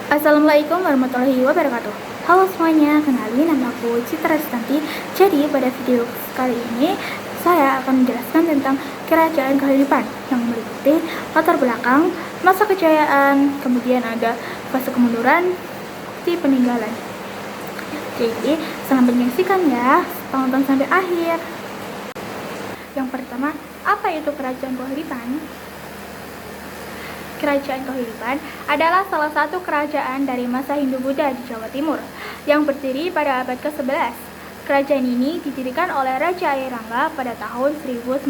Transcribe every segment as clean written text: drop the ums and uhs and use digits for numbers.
Assalamualaikum warahmatullahi wabarakatuh. Halo semuanya, kenalin nama aku Citra Stanti. Jadi pada video kali ini saya akan menjelaskan tentang kerajaan kehidupan yang meliputi latar belakang, masa kejayaan, kemudian ada fase kemunduran, bukti peninggalan. Jadi selamat menyaksikan ya, tonton sampai akhir. Yang pertama, apa itu kerajaan kehidupan? Kerajaan Kehidupan adalah salah satu kerajaan dari masa Hindu-Buddha di Jawa Timur yang berdiri pada abad ke-11. Kerajaan ini didirikan oleh Raja Airangga pada tahun 1019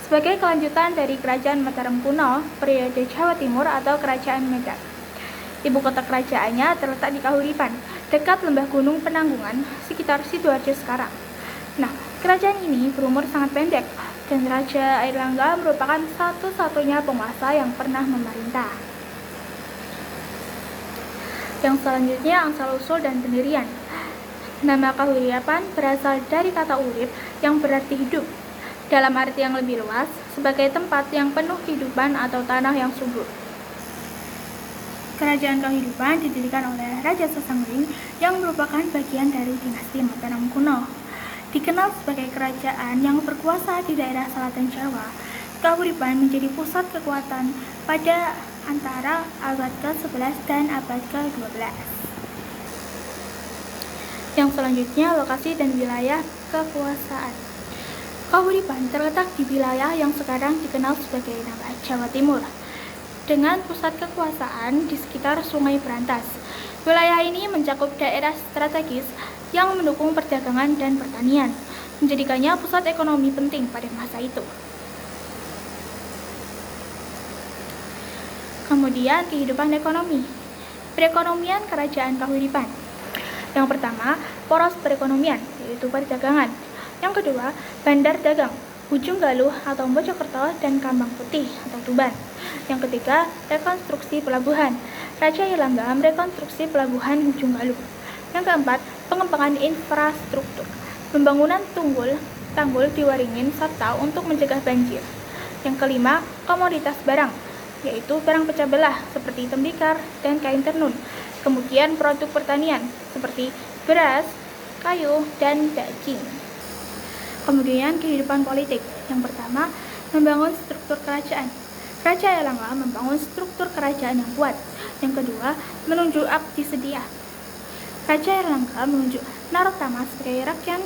sebagai kelanjutan dari Kerajaan Mataram kuno periode Jawa Timur atau Kerajaan Medan. Ibu kota kerajaannya terletak di Kahuripan, dekat lembah Gunung Penanggungan, sekitar Sidoarjo sekarang. Nah, kerajaan ini berumur sangat pendek, dan Raja Airlangga merupakan satu-satunya penguasa yang pernah memerintah. Yang selanjutnya asal-usul dan pendirian. Nama Kahuripan berasal dari kata urip yang berarti hidup, dalam arti yang lebih luas, sebagai tempat yang penuh kehidupan atau tanah yang subur. Kerajaan Kehidupan didirikan oleh Raja Sasangling yang merupakan bagian dari dinasti Mataram kuno. Dikenal sebagai kerajaan yang berkuasa di daerah selatan Jawa, Kahuripan menjadi pusat kekuatan pada antara abad ke-11 dan abad ke-12. Yang selanjutnya, lokasi dan wilayah kekuasaan. Kahuripan terletak di wilayah yang sekarang dikenal sebagai nama Jawa Timur, dengan pusat kekuasaan di sekitar Sungai Berantas. Wilayah ini mencakup daerah strategis yang mendukung perdagangan dan pertanian, menjadikannya pusat ekonomi penting pada masa itu. Kemudian kehidupan ekonomi. Perekonomian kerajaan Kahuripan. Yang pertama, poros perekonomian, yaitu perdagangan. Yang kedua, bandar dagang, Ujung Galuh atau Mojokerto dan Kambang Putih atau Tuban. Yang ketiga, rekonstruksi pelabuhan. Raja Airlangga merekonstruksi pelabuhan Ujung Galuh. Yang keempat, pengembangan infrastruktur. Pembangunan tanggul di Waringin Sabta untuk mencegah banjir. Yang kelima, komoditas barang, yaitu barang pecah belah seperti tembikar dan kain tenun. Kemudian produk pertanian seperti beras, kayu, dan daging. Kemudian kehidupan politik. Yang pertama, membangun struktur kerajaan. Raja Airlangga membangun struktur kerajaan yang kuat. Yang kedua, menunjuk abdi setia. Raja Airlangga menunjuk Narottama sebagai rakyat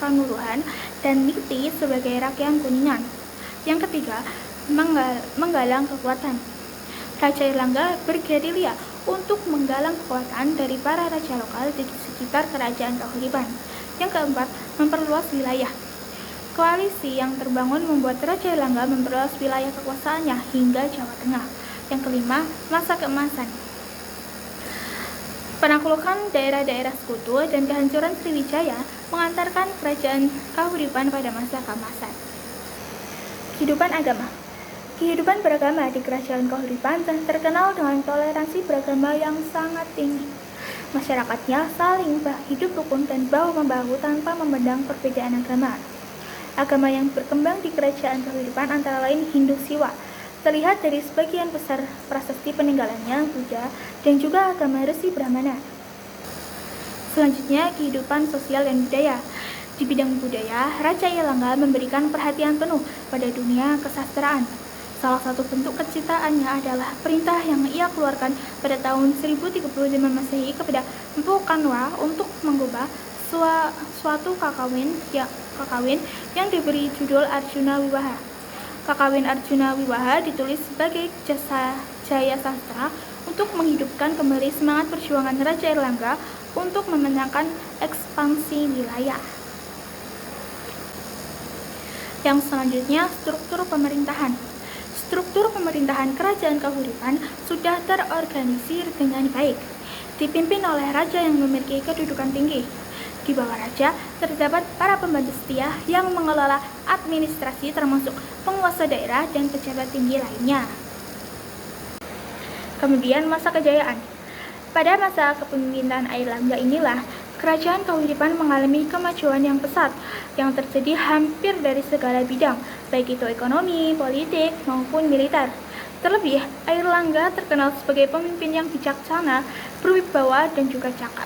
Kanuruhan dan Niti sebagai rakyat Kuningan. Yang ketiga, menggalang kekuatan. Raja Airlangga bergerilya untuk menggalang kekuatan dari para raja lokal di sekitar kerajaan Kahuripan. Yang keempat, memperluas wilayah. Koalisi yang terbangun membuat Raja Airlangga memperluas wilayah kekuasaannya hingga Jawa Tengah. Yang kelima, masa keemasan. Penaklukan daerah-daerah sekutu dan kehancuran Sriwijaya mengantarkan kerajaan Kahuripan pada masa keemasan. Kehidupan agama. Kehidupan beragama di kerajaan Kahuripan terkenal dengan toleransi beragama yang sangat tinggi. Masyarakatnya saling hidup rukun dan bahu-membahu tanpa memandang perbedaan agama. Agama yang berkembang di kerajaan Kahuripan antara lain Hindu Siwa, terlihat dari sebagian besar prasasti peninggalannya Buddha dan juga agama Resi Brahmana. Selanjutnya, kehidupan sosial dan budaya. Di bidang budaya, Raja Airlangga memberikan perhatian penuh pada dunia kesastraan. Salah satu bentuk kecintaannya adalah perintah yang ia keluarkan pada tahun 1035 Masehi kepada Empu Kanwa untuk mengubah suatu kakawin yang diberi judul Arjuna Wiwaha. Kakawin Arjuna Wiwaha ditulis sebagai jaya sastra untuk menghidupkan kembali semangat perjuangan Raja Airlangga untuk memenangkan ekspansi wilayah. Yang selanjutnya, struktur pemerintahan. Struktur pemerintahan kerajaan Kahuripan sudah terorganisir dengan baik, dipimpin oleh raja yang memiliki kedudukan tinggi. Di bawah raja terdapat para pembantu setia yang mengelola administrasi termasuk penguasa daerah dan pejabat tinggi lainnya. Kemudian masa kejayaan. Pada masa kepemimpinan Airlangga inilah kerajaan Kahuripan mengalami kemajuan yang pesat yang terjadi hampir dari segala bidang, baik itu ekonomi, politik, maupun militer. Terlebih, Airlangga terkenal sebagai pemimpin yang bijaksana, berwibawa, dan juga cakap.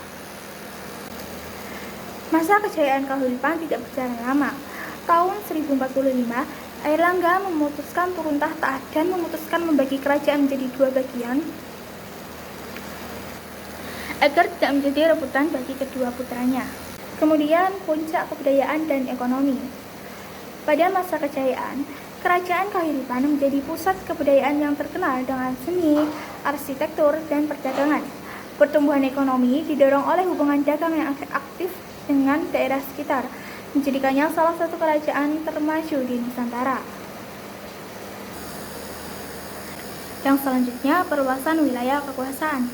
Masa kejayaan Kahuripan tidak berjalan lama. Tahun 1045, Airlangga memutuskan turun tahta dan memutuskan membagi kerajaan menjadi dua bagian agar tidak menjadi rebutan bagi kedua putranya. Kemudian puncak kebudayaan dan ekonomi. Pada masa kejayaan, Kerajaan Kahuripan menjadi pusat kebudayaan yang terkenal dengan seni, arsitektur, dan perdagangan. Pertumbuhan ekonomi didorong oleh hubungan dagang yang aktif dengan daerah sekitar, menjadikannya salah satu kerajaan termaju di Nusantara. Yang selanjutnya, perluasan wilayah kekuasaan.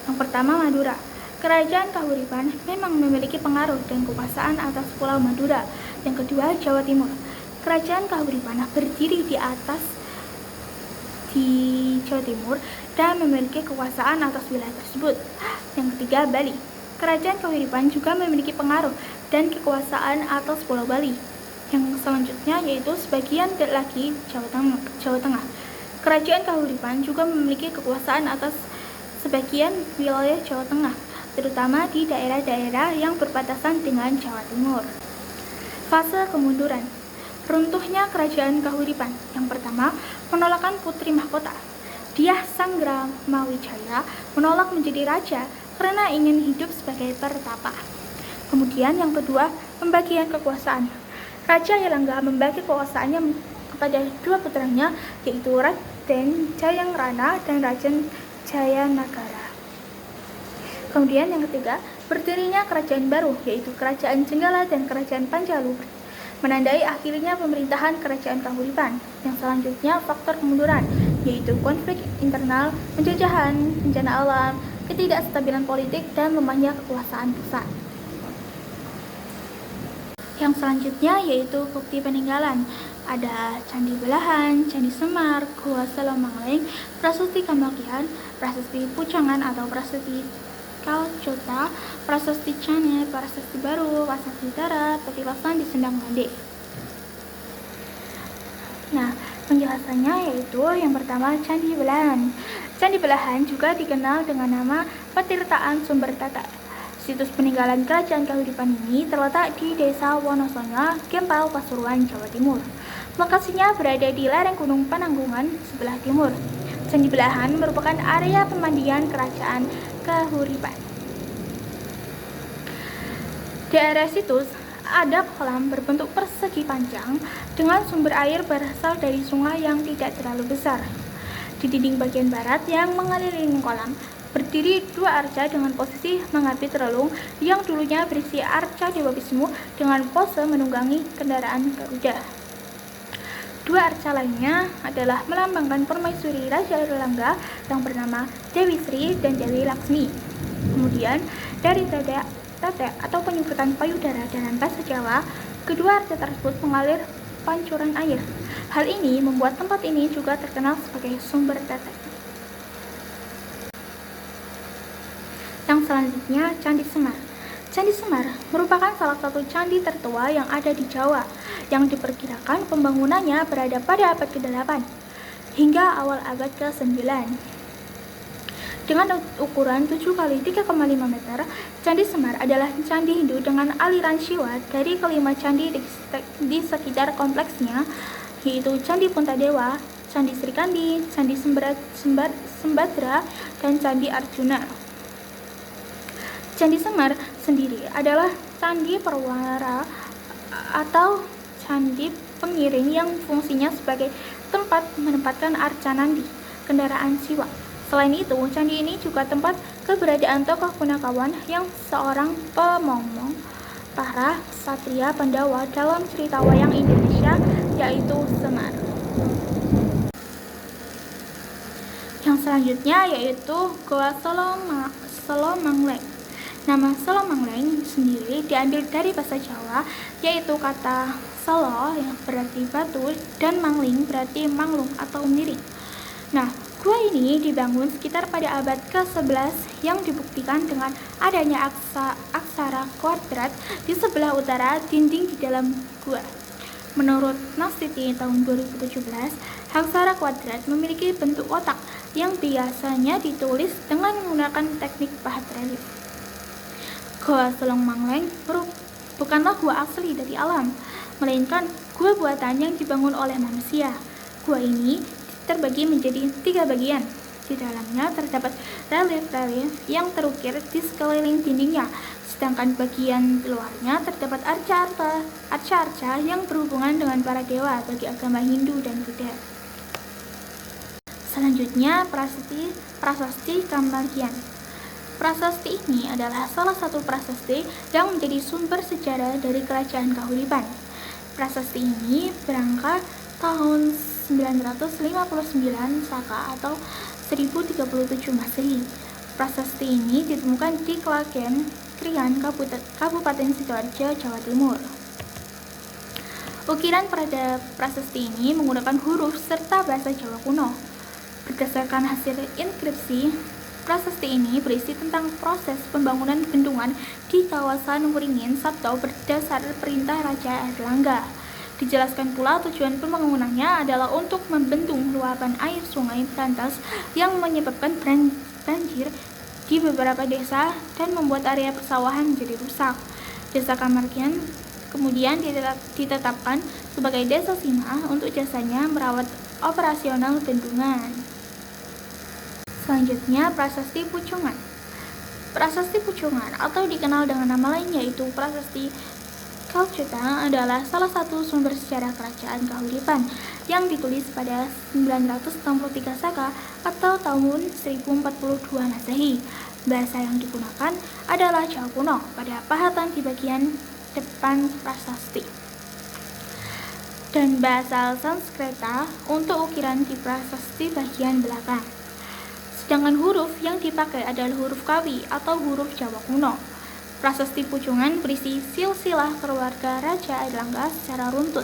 Yang pertama, Madura. Kerajaan Kahuripan memang memiliki pengaruh dan kekuasaan atas Pulau Madura. Yang kedua, Jawa Timur. Kerajaan Kahuripan berdiri di Jawa Timur dan memiliki kekuasaan atas wilayah tersebut. Yang ketiga, Bali. Kerajaan Kahuripan juga memiliki pengaruh dan kekuasaan atas Pulau Bali. Yang selanjutnya yaitu sebagian lagi Jawa Tengah. Kerajaan Kahuripan juga memiliki kekuasaan atas sebagian wilayah Jawa Tengah, terutama di daerah-daerah yang berbatasan dengan Jawa Timur. Fase kemunduran. Runtuhnya Kerajaan Kahuripan. Yang pertama, penolakan Putri Mahkota. Dyah Sanggramawijaya menolak menjadi raja karena ingin hidup sebagai pertapa. Kemudian yang kedua, pembagian kekuasaan. Raja Airlangga membagi kekuasaannya kepada dua putranya, yaitu Raden Jayangrana dan Raden Jayanagara. Kemudian yang ketiga, berdirinya kerajaan baru, yaitu Kerajaan Jenggala dan Kerajaan Panjalu, menandai akhirnya pemerintahan Kerajaan Kahuripan. Yang selanjutnya, faktor kemunduran, yaitu konflik internal, penjajahan, bencana alam, ketidakstabilan politik, dan lemahnya kekuasaan pusat. Yang selanjutnya yaitu bukti peninggalan. Ada Candi Belahan, Candi Semar, Gua Selomangling, Prasasti Kamakian, Prasasti Pucangan atau Prasasti Kalcota, Prasasti Cane, Prasasti Baru, Prasasti Darat, Petilasan di Sendang Gande. Nah, penjelasannya yaitu yang pertama, Candi Belahan. Candi Belahan juga dikenal dengan nama Petirtaan Sumber Tata. Situs peninggalan Kerajaan Kahuripan ini terletak di Desa Wonosono, Gempal, Pasuruan, Jawa Timur. Lokasinya berada di lereng Gunung Penanggungan sebelah timur. Candi Belahan merupakan area pemandian Kerajaan Kahuripan. Di area situs ada kolam berbentuk persegi panjang dengan sumber air berasal dari sungai yang tidak terlalu besar. Di dinding bagian barat yang mengelilingi kolam berdiri dua arca dengan posisi menghadap relung yang dulunya berisi arca Dewa Wisnu dengan pose menunggangi kendaraan Garuda. Dua arca lainnya adalah melambangkan permaisuri Raja Airlangga yang bernama Dewi Sri dan Dewi Laksmi. Kemudian dari tete atau penyusutan payudara dalam bahasa Jawa, kedua arca tersebut mengalir pancuran air. Hal ini membuat tempat ini juga terkenal sebagai sumber tete. Yang selanjutnya, Candi Semar. Candi Semar merupakan salah satu candi tertua yang ada di Jawa, yang diperkirakan pembangunannya berada pada abad ke-8 hingga awal abad ke-9. Dengan ukuran 7 x 3,5 meter, Candi Semar adalah candi Hindu dengan aliran Siwa dari kelima candi di sekitar kompleksnya, yaitu Candi Puntadewa, Candi Srikandi, Candi Sembadra, dan Candi Arjuna. Candi Semar sendiri adalah candi perwara atau candi pengiring yang fungsinya sebagai tempat menempatkan arca nandi, kendaraan Siwa. Selain itu, candi ini juga tempat keberadaan tokoh Punakawan yang seorang pemomong para satria Pandawa dalam cerita wayang Indonesia, yaitu Semar. Yang selanjutnya yaitu Goa Selomangling. Nama Selomangling sendiri diambil dari bahasa Jawa, yaitu kata selo yang berarti batu dan mangling berarti manglung atau miring. Nah, gua ini dibangun sekitar pada abad ke-11 yang dibuktikan dengan adanya aksara kuadrat di sebelah utara dinding di dalam gua. Menurut Nastiti tahun 2017, Haksara Kuadrat memiliki bentuk kotak yang biasanya ditulis dengan menggunakan teknik pahat relief. Goa Selong Mangleng bukanlah gua asli dari alam, melainkan gua buatan yang dibangun oleh manusia. Gua ini terbagi menjadi 3 bagian. Di dalamnya terdapat relief-relief yang terukir di sekeliling dindingnya, sedangkan bagian luarnya terdapat arca-arca yang berhubungan dengan para dewa bagi agama Hindu dan Buddha. Selanjutnya, prasasti Kamargian. Prasasti ini adalah salah satu prasasti yang menjadi sumber sejarah dari Kerajaan Kahuripan. Prasasti ini berangkat tahun 959 Saka atau 1037 Masehi. Prasasti ini ditemukan di Klagen, Krian, Kabupaten Sidoarjo, Jawa Timur. Ukiran pada prasasti ini menggunakan huruf serta bahasa Jawa kuno. Berdasarkan hasil inskripsi, prasasti ini berisi tentang proses pembangunan bendungan di kawasan Wuringin Sabto berdasar perintah Raja Airlangga. Dijelaskan pula tujuan pembangunannya adalah untuk membendung luapan air sungai Brantas yang menyebabkan banjir di beberapa desa dan membuat area persawahan menjadi rusak. Desa Kamargian kemudian ditetapkan sebagai desa Sima untuk jasanya merawat operasional bendungan. Selanjutnya, Prasasti Pucungan. Prasasti Pucungan atau dikenal dengan nama lain yaitu Prasasti Kalceta adalah salah satu sumber sejarah Kerajaan Kahuripan yang ditulis pada 963 Saka atau tahun 1042 Masehi. Bahasa yang digunakan adalah Jawa kuno pada pahatan di bagian depan prasasti dan bahasa Sanskerta untuk ukiran di prasasti bagian belakang. Sedangkan huruf yang dipakai adalah huruf Kawi atau huruf Jawa kuno. Prasasti Pucungan berisi silsilah keluarga Raja Airlangga secara runtut.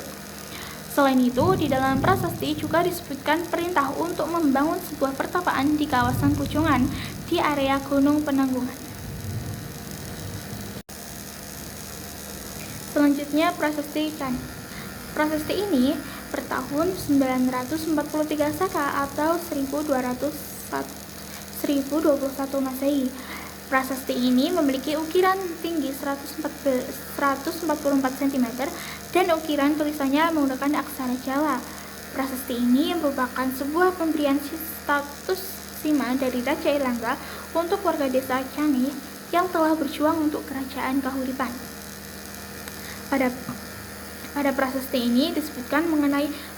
Selain itu, di dalam prasasti juga disebutkan perintah untuk membangun sebuah pertapaan di kawasan Pucungan di area Gunung Penanggungan. Selanjutnya, Prasasti Kan. Prasasti ini bertahun 943 Saka atau 1021 Masehi. Prasasti ini memiliki ukiran tinggi 144 cm dan ukiran tulisannya menggunakan aksara Jawa. Prasasti ini merupakan sebuah pemberian status sima dari Raja Airlangga untuk warga desa Cani yang telah berjuang untuk Kerajaan Kahuripan. Pada prasasti ini disebutkan mengenai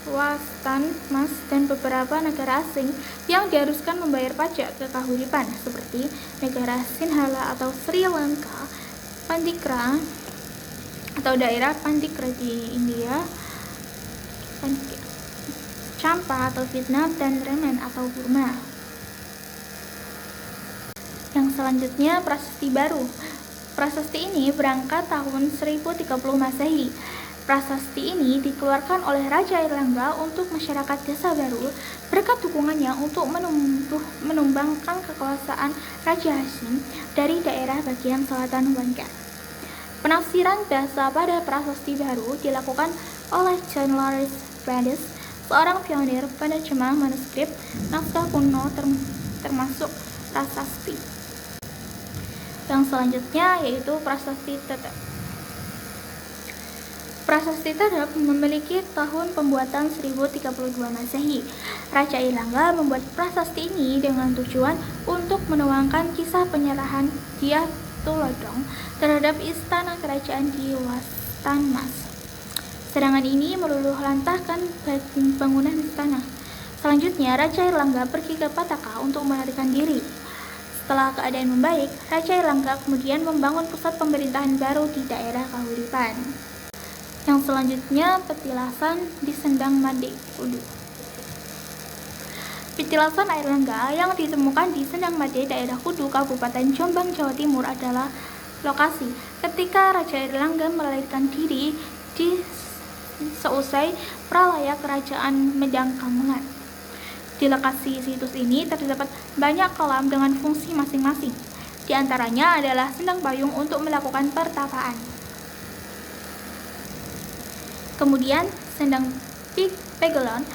Wastan, Mas, dan beberapa negara asing yang diharuskan membayar pajak ke Kahuripan seperti negara Sinhala atau Sri Lanka, Pandikra atau daerah Pandikra di India, Champa atau Vietnam, dan Yemen atau Burma. Yang selanjutnya, Prasasti Baru. Prasasti ini berangkat tahun 1030 Masehi. Prasasti ini dikeluarkan oleh Raja Airlangga untuk masyarakat desa baru berkat dukungannya untuk menumbangkan kekuasaan Raja Hashim dari daerah bagian selatan Wangkar. Penafsiran bahasa pada prasasti baru dilakukan oleh John Lawrence Brandes, seorang pionir penerjemah manuskrip naskah kuno termasuk prasasti. Yang selanjutnya yaitu Prasasti Tetep. Prasasti Tetep memiliki tahun pembuatan 1032 Masehi. Raja Airlangga membuat prasasti ini dengan tujuan untuk menuangkan kisah penyerahan Dyah Tulodhong terhadap istana kerajaan di Wastan Mas. Serangan ini meluluhlantahkan bangunan istana. Selanjutnya, Raja Airlangga pergi ke Pataka untuk melarikan diri. Setelah keadaan membaik, Raja Airlangga kemudian membangun pusat pemerintahan baru di daerah Kahuripan. Yang selanjutnya, petilasan di Sendang Made, Kudu. Petilasan Airlangga yang ditemukan di Sendang Made, daerah Kudu, Kabupaten Jombang, Jawa Timur adalah lokasi ketika Raja Airlangga melarikan diri di seusai pralaya Kerajaan Medang Kamengan. Di lokasi situs ini terdapat banyak kolam dengan fungsi masing-masing. Di antaranya adalah sendang payung untuk melakukan pertapaan. Kemudian sendang pegilon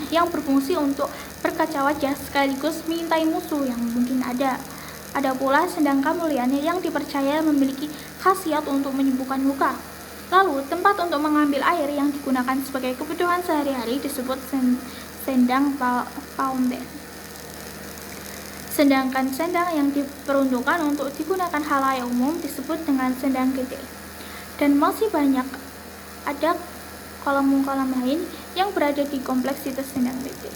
yang berfungsi untuk berkaca wajah sekaligus mengintai musuh yang mungkin ada. Ada pula sendang kamulian yang dipercaya memiliki khasiat untuk menyembuhkan luka. Lalu, tempat untuk mengambil air yang digunakan sebagai kebutuhan sehari-hari disebut sendang fountain. Sedangkan sendang yang diperuntukkan untuk digunakan halayak umum disebut dengan sendang gede. Dan masih banyak ada kolom lain yang berada di kompleks situs sendang gede.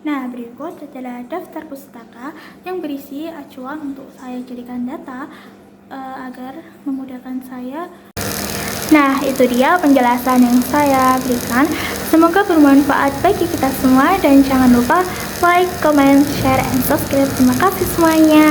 Nah, berikut adalah daftar pustaka yang berisi acuan untuk saya jadikan data agar memudahkan saya. Nah, itu dia penjelasan yang saya berikan. Semoga bermanfaat bagi kita semua dan jangan lupa like, comment, share, and subscribe. Terima kasih semuanya.